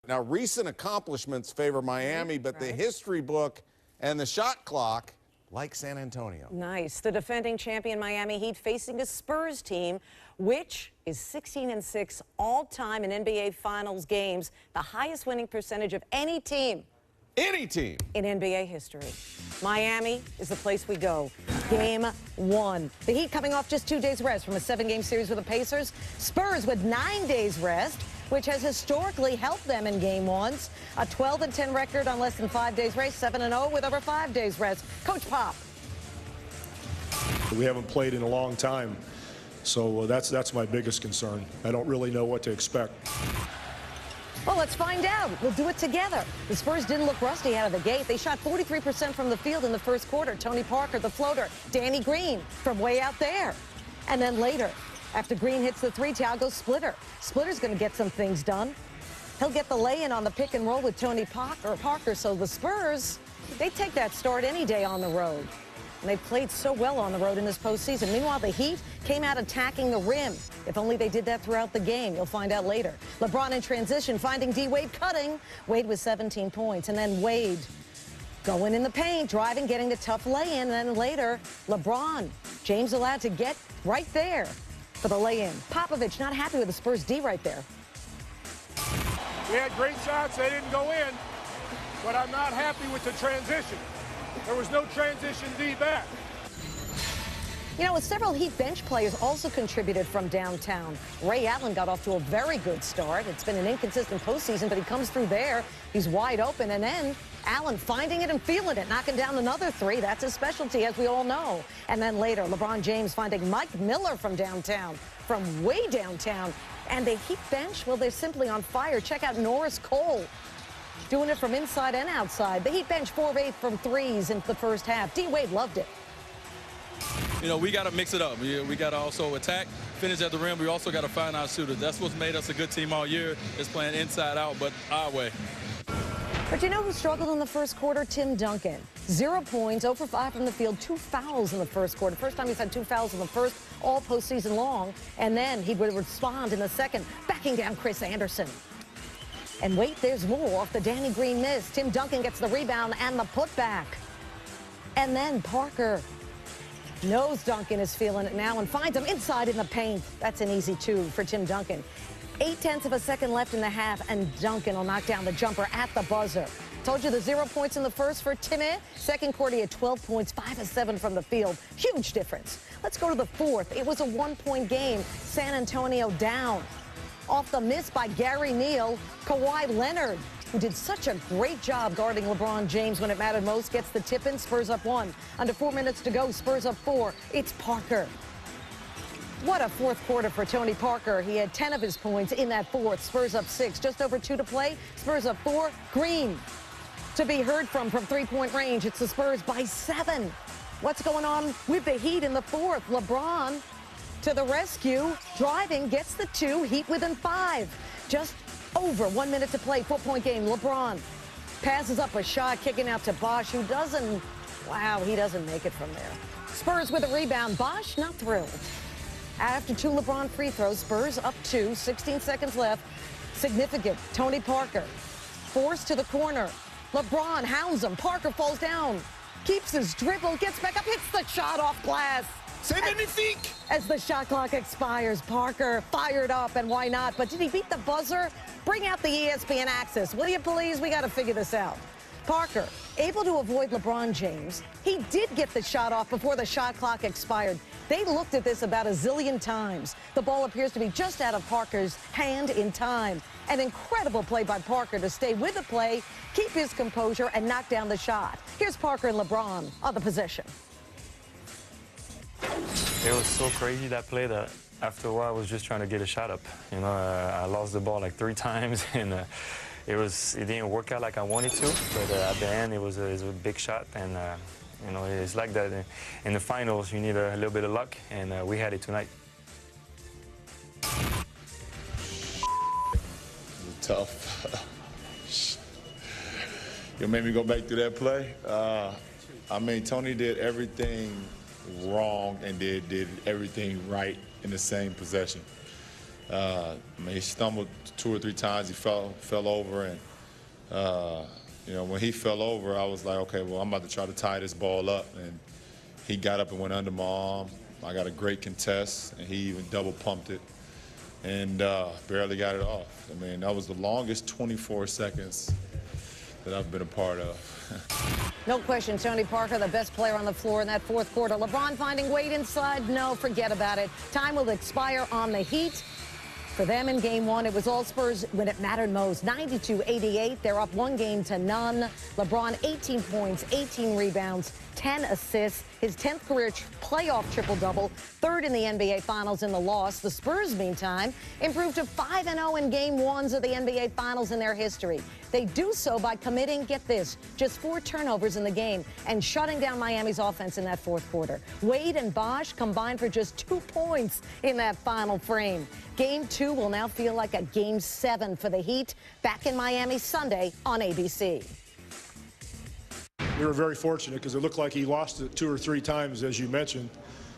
Now, recent accomplishments favor Miami, but the history book and the shot clock like San Antonio. Nice. The defending champion Miami Heat facing a Spurs team, which is 16-6 all-time in NBA Finals games, the highest winning percentage of any team. Any team. In NBA history. Miami is the place we go. Game 1. The Heat coming off just 2 days rest from a 7-game series with the Pacers. Spurs with 9 days rest, which has historically helped them in Game 1s. A 12-10 record on less than 5 days rest, 7-0 with over 5 days rest. Coach Pop. We haven't played in a long time, so that's my biggest concern. I don't really know what to expect. Well, let's find out. We'll do it together. The Spurs didn't look rusty out of the gate. They shot 43% from the field in the first quarter. Tony Parker, the floater. Danny Green from way out there. And then later, after Green hits the three, Thiago Splitter. Splitter's going to get some things done. He'll get the lay-in on the pick and roll with Tony Parker. So the Spurs, they take that start any day on the road. And they've played so well on the road in this postseason. Meanwhile, the Heat came out attacking the rim. If only they did that throughout the game. You'll find out later. LeBron in transition, finding D-Wade cutting. Wade with 17 points. And then Wade going in the paint, driving, getting the tough lay-in. And then later, LeBron. James allowed to get right there for the lay-in. Popovich not happy with the Spurs D right there. We had great shots. They didn't go in. But I'm not happy with the transition. There was no transition D back. You know, several Heat bench players also contributed from downtown. Ray Allen got off to a very good start. It's been an inconsistent postseason, but he comes through there. He's wide open, and then Allen finding it and feeling it, knocking down another three. That's his specialty, as we all know. And then later, LeBron James finding Mike Miller from downtown, from way downtown. And the Heat bench, well, they're simply on fire. Check out Norris Cole, doing it from inside and outside. The Heat bench 4 of 8 from threes in the first half. D-Wade loved it. You know, we got to mix it up. We got to also attack, finish at the rim. We also got to find our shooters. That's what's made us a good team all year, is playing inside out, but our way. But you know who struggled in the first quarter? Tim Duncan. 0 points, 0 for 5 from the field, 2 fouls in the first quarter. First time he's had 2 fouls in the first, all postseason long. And then he would respond in the second, backing down Chris Anderson. And wait, there's more off the Danny Green miss. Tim Duncan gets the rebound and the putback. And then Parker knows Duncan is feeling it now and finds him inside in the paint. That's an easy 2 for Tim Duncan. 0.8 of a second left in the half, and Duncan will knock down the jumper at the buzzer. Told you the 0 points in the first for Timmy. Second quarter, he had 12 points, 5 of 7 from the field. Huge difference. Let's go to the fourth. It was a 1-point game. San Antonio down. Off the miss by Gary Neal, Kawhi Leonard, who did such a great job guarding LeBron James when it mattered most, gets the tip-in. Spurs up 1. Under 4 minutes to go, Spurs up 4. It's Parker. What a fourth quarter for Tony Parker. He had 10 of his points in that fourth. Spurs up 6. Just over 2 to play. Spurs up 4. Green to be heard from 3-point range. It's the Spurs by 7. What's going on with the Heat in the fourth? LeBron to the rescue, driving, gets the 2, Heat within 5. Just over 1 minute to play, 4-point game. LeBron passes up a shot, kicking out to Bosh, who doesn't, wow, he doesn't make it from there. Spurs with a rebound. Bosh not thrilled. After 2 LeBron free throws, Spurs up 2, 16 seconds left. Significant. Tony Parker forced to the corner. LeBron hounds him. Parker falls down, keeps his dribble, gets back up, hits the shot off glass. C'est magnifique! As the shot clock expires, Parker fired up, and why not? But did he beat the buzzer? Bring out the ESPN Access. Will you please? We got to figure this out. Parker, able to avoid LeBron James. He did get the shot off before the shot clock expired. They looked at this about a zillion times. The ball appears to be just out of Parker's hand in time. An incredible play by Parker to stay with the play, keep his composure, and knock down the shot. Here's Parker and LeBron on the possession. It was so crazy, that play, that after a while I was just trying to get a shot up. You know, I lost the ball like 3 times, and it didn't work out like I wanted to. But at the end, it was a big shot, and you know, it's like that in the finals. You need a little bit of luck, and we had it tonight. Tough. You made me go back to that play. I mean, Tony did everything wrong and did everything right in the same possession. I mean, he stumbled 2 or 3 times. He fell over, and you know, when he fell over, I was like, okay, well, I'm about to try to tie this ball up, and he got up and went under my arm. I got a great contest, and he even double pumped it, and barely got it off. I mean, that was the longest 24 seconds that I've been a part of. No question, Tony Parker, the best player on the floor in that fourth quarter. LeBron finding Wade inside? No, forget about it. Time will expire on the Heat. For them in game one, it was all Spurs when it mattered most. 92-88. They're up 1-0. LeBron, 18 points, 18 rebounds, 10 assists. His 10th career playoff triple-double. Third in the NBA Finals in the loss. The Spurs, meantime, improved to 5-0 in game ones of the NBA Finals in their history. They do so by committing, get this, just 4 turnovers in the game and shutting down Miami's offense in that fourth quarter. Wade and Bosh combined for just 2 points in that final frame. Game 2 will now feel like a Game 7 for the Heat, back in Miami Sunday on ABC. We were very fortunate because it looked like he lost it 2 or 3 times, as you mentioned.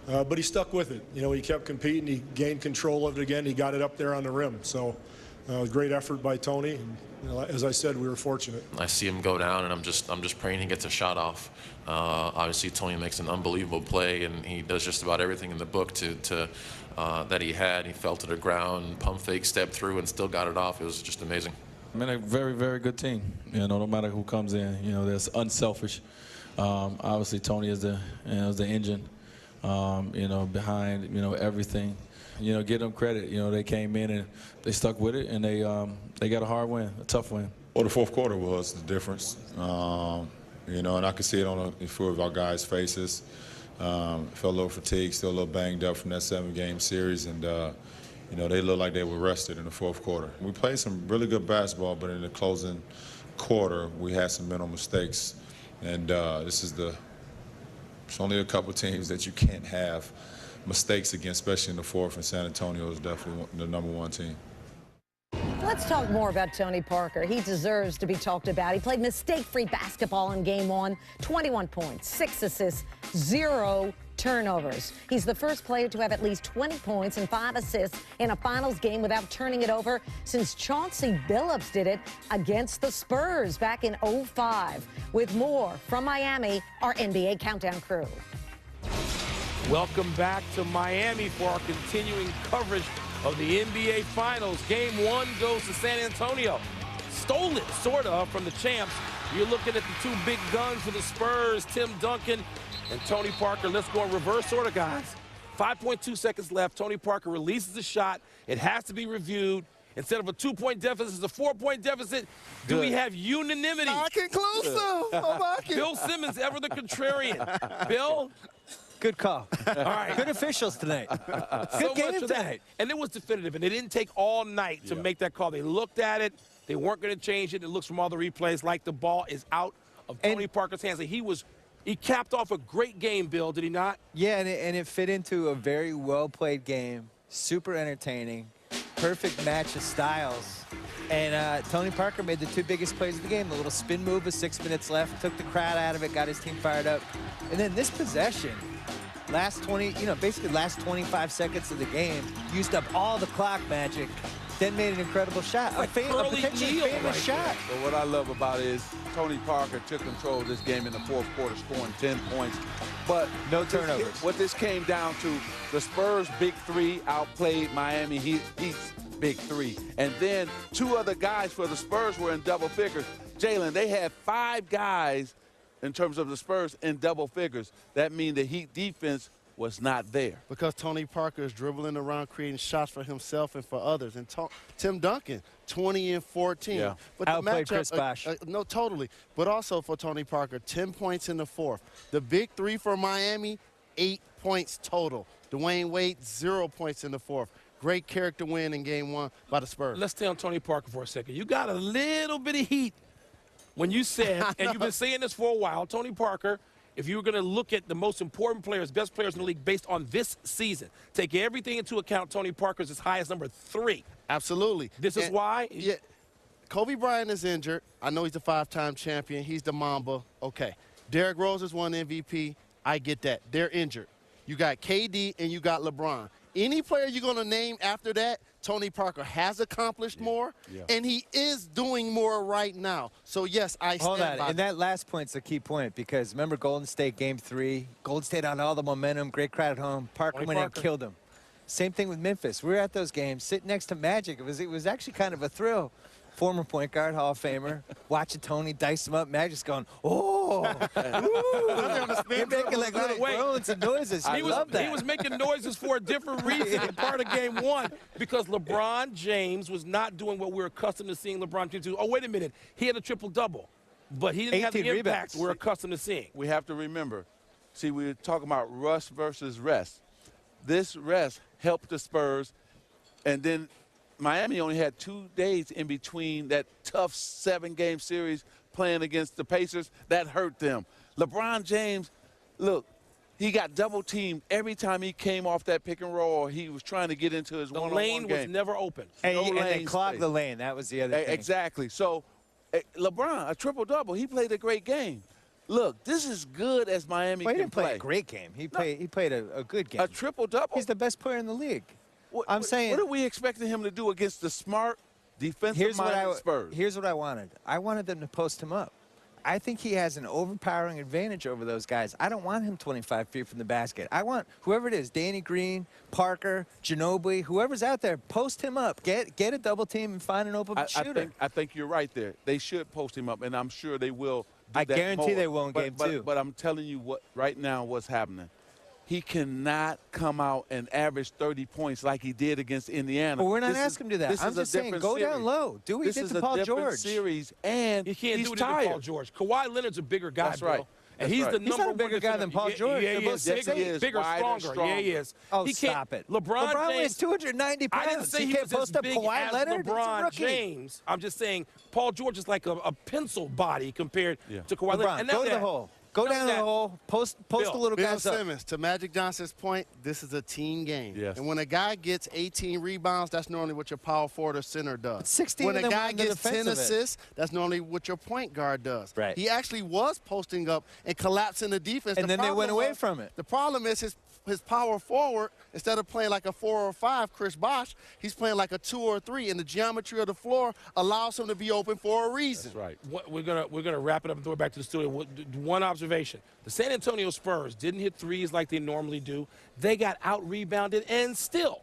But he stuck with it. You know, he kept competing. He gained control of it again. He got it up there on the rim. So great effort by Tony. And, you know, as I said, we were fortunate. I see him go down, and I'm just praying he gets a shot off. Obviously, Tony makes an unbelievable play, and he does just about everything in the book that he had. He fell to the ground, pump fake, stepped through, and still got it off. It was just amazing. I mean, a very, very good team. You know, no matter who comes in, you know, that's unselfish. Obviously, Tony is the engine, you know, behind, you know, everything. You know, give them credit. You know, they came in and they stuck with it, and they got a hard win, a tough win. Well, the fourth quarter was the difference. You know, and I could see it on a few of our guys' faces. Felt a little fatigued, still a little banged up from that 7-game series, and you know, they looked like they were rested in the fourth quarter. We played some really good basketball, but in the closing quarter, we had some mental mistakes. And it's only a couple teams that you can't have mistakes against, especially in the fourth, and San Antonio is definitely the #1 team. Let's talk more about Tony Parker. He deserves to be talked about. He played mistake-free basketball in game 1, 21 points, 6 assists, 0 turnovers. He's the first player to have at least 20 points and 5 assists in a finals game without turning it over since Chauncey Billups did it against the Spurs back in 2005. With more from Miami, our NBA Countdown crew. Welcome back to Miami for our continuing coverage of the NBA Finals. Game 1 goes to San Antonio. Stole it, sort of, from the champs. You're looking at the 2 big guns for the Spurs, Tim Duncan and Tony Parker. Let's go in reverse order, guys. 5.2 seconds left. Tony Parker releases the shot. It has to be reviewed. Instead of a 2-point deficit, it's a 4-point deficit. Do we have unanimity? I can close them. Bill Simmons, ever the contrarian. Bill? Good call. All right. Good officials tonight. So Good game tonight. And it was definitive, and it didn't take all night to make that call. They looked at it. They weren't going to change it. It looks from all the replays like the ball is out of Tony Parker's hands. And he capped off a great game, Bill, did he not? Yeah, and it fit into a very well-played game, super entertaining, perfect match of styles. And Tony Parker made the 2 biggest plays of the game. The little spin move with 6 minutes left, took the crowd out of it, got his team fired up. And then this possession, basically last 25 seconds of the game, used up all the clock magic, then made an incredible shot. A potentially famous shot. But what I love about it is Tony Parker took control of this game in the fourth quarter, scoring 10 points. But no turnovers. What this came down to, the Spurs' big 3 outplayed Miami Heat's big 3. And then 2 other guys for the Spurs were in double figures. Jalen, they had 5 guys in terms of the Spurs in double figures. That means the Heat defense was not there. Because Tony Parker is dribbling around, creating shots for himself and for others. And Tim Duncan, 20 and 14. Yeah. But outplayed Chris Bosh. No, totally. But also for Tony Parker, 10 points in the fourth. The big 3 for Miami, 8 points total. Dwayne Wade, 0 points in the fourth. Great character win in game 1 by the Spurs. Let's stay on Tony Parker for a second. You got a little bit of heat when you said, and you've been saying this for a while, Tony Parker, if you were going to look at the most important players, best players in the league based on this season, take everything into account, Tony Parker's as high as number 3. Absolutely. This is why? Yeah. Kobe Bryant is injured. I know he's a 5-time champion. He's the Mamba. Okay. Derrick Rose has won MVP. I get that. They're injured. You got KD and you got LeBron. Any player you're going to name after that, Tony Parker has accomplished more, and he is doing more right now. So, yes, I stand Hold on, by and that last point's a key point because remember Golden State Game 3? Golden State on all the momentum, great crowd at home. Parker went in and killed him. Same thing with Memphis. We were at those games, sitting next to Magic. It was actually kind of a thrill. Former point guard, Hall of Famer, watching Tony dice him up. Magic's going, oh, you're making like little groans and noises. I love that. He was making noises for a different reason in part of Game 1 because LeBron James was not doing what we're accustomed to seeing LeBron James do. Oh, wait a minute. He had a triple-double, but he didn't have the impact we're accustomed to seeing. We have to remember, see, we were talking about rust versus rest. This rest helped the Spurs, and then Miami only had 2 days in between that tough 7-game series playing against the Pacers. That hurt them. LeBron James, look, he got double-teamed every time he came off that pick and roll or he was trying to get into his one-on-one game. The lane was never open. And they clogged the lane. That was the other thing. Exactly. So, LeBron, a triple-double, he played a great game. Look, this is good as Miami well, he can didn't play a great game. He played a good game. A triple-double. He's the best player in the league. I'm saying. What are we expecting him to do against the smart defensive-minded Spurs? Here's what I wanted. I wanted them to post him up. I think he has an overpowering advantage over those guys. I don't want him 25 feet from the basket. I want whoever it is, Danny Green, Parker, Ginobili, whoever's out there, post him up. Get a double team and find an open shooter. I think you're right there. They should post him up, and I'm sure they will. I guarantee they will in Game 2. But I'm telling you what right now what's happening. He cannot come out and average 30 points like he did against Indiana. Well, we're not asking him to do that. I'm just saying, go down low. Do what he did to Paul George. Series, and you can't he's do it tired. to Paul George. Kawhi Leonard's a bigger guy, That's right. And he's the He's not a bigger guy than Paul George. Yeah, he is. Bigger, stronger. Yeah, he is. Oh, stop it. LeBron James weighs 290 pounds. I didn't say he was as big as LeBron James. I'm just saying Paul George is like a pencil body compared to Kawhi Leonard. Go to the hole. Go down the hole, post the little guys up. Bill Simmons, to Magic Johnson's point, this is a team game. Yes. And when a guy gets 18 rebounds, that's normally what your power forward or center does. 16 when of a them guy were on the gets 10 defensive assists, that's normally what your point guard does. Right. He actually was posting up and collapsing the defense. And then they went away from it. The problem is his power forward, instead of playing like a 4 or 5, Chris Bosh, he's playing like a 2 or 3, and the geometry of the floor allows him to be open for a reason. That's right. We're gonna wrap it up and throw it back to the studio. One observation: the San Antonio Spurs didn't hit threes like they normally do. They got out-rebounded and still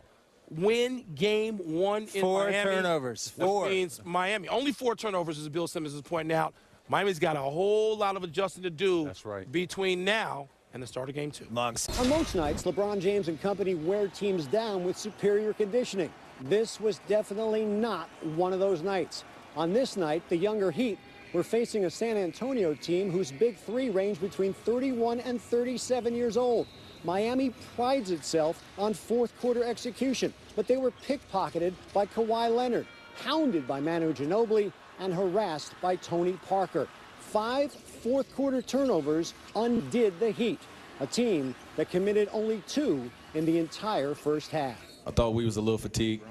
win Game 1 in Miami. 4 turnovers. 4. Which means Miami only 4 turnovers, as Bill Simmons is pointing out. Miami's got a whole lot of adjusting to do. That's right. Between now and the start of Game 2. On most nights, LeBron James and company wear teams down with superior conditioning. This was definitely not one of those nights. On this night, the younger Heat were facing a San Antonio team whose big three range between 31 and 37 years old. Miami prides itself on fourth-quarter execution, but they were pickpocketed by Kawhi Leonard, hounded by Manu Ginobili, and harassed by Tony Parker. 5 fourth-quarter turnovers undid the Heat, a team that committed only 2 in the entire first half. I thought we was a little fatigued,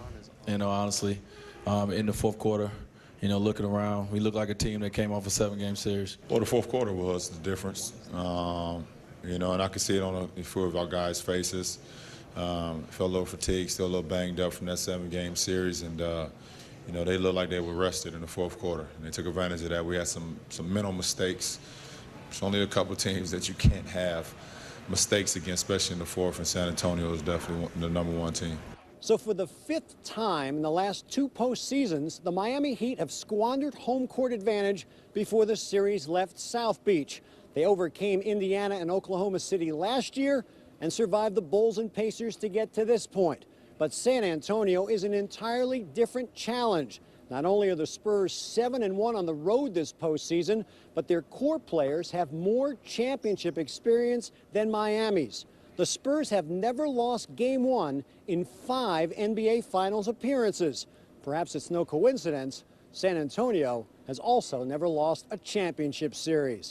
honestly, in the fourth quarter. Looking around, we looked like a team that came off a 7-game series. Well, the fourth quarter was the difference, and I could see it on a few of our guys' faces. Felt a little fatigued, still a little banged up from that 7-game series, and they looked like they were rested in the fourth quarter, and they took advantage of that. We had some mental mistakes. There's only a couple teams that you can't have mistakes against, especially in the fourth, and San Antonio is definitely the #1 team. So for the 5th time in the last 2 postseasons, the Miami Heat have squandered home court advantage before the series left South Beach. They overcame Indiana and Oklahoma City last year and survived the Bulls and Pacers to get to this point. But San Antonio is an entirely different challenge. Not only are the Spurs 7-1 on the road this postseason, but their core players have more championship experience than Miami's. The Spurs have never lost Game 1 in 5 NBA Finals appearances. Perhaps it's no coincidence, San Antonio has also never lost a championship series.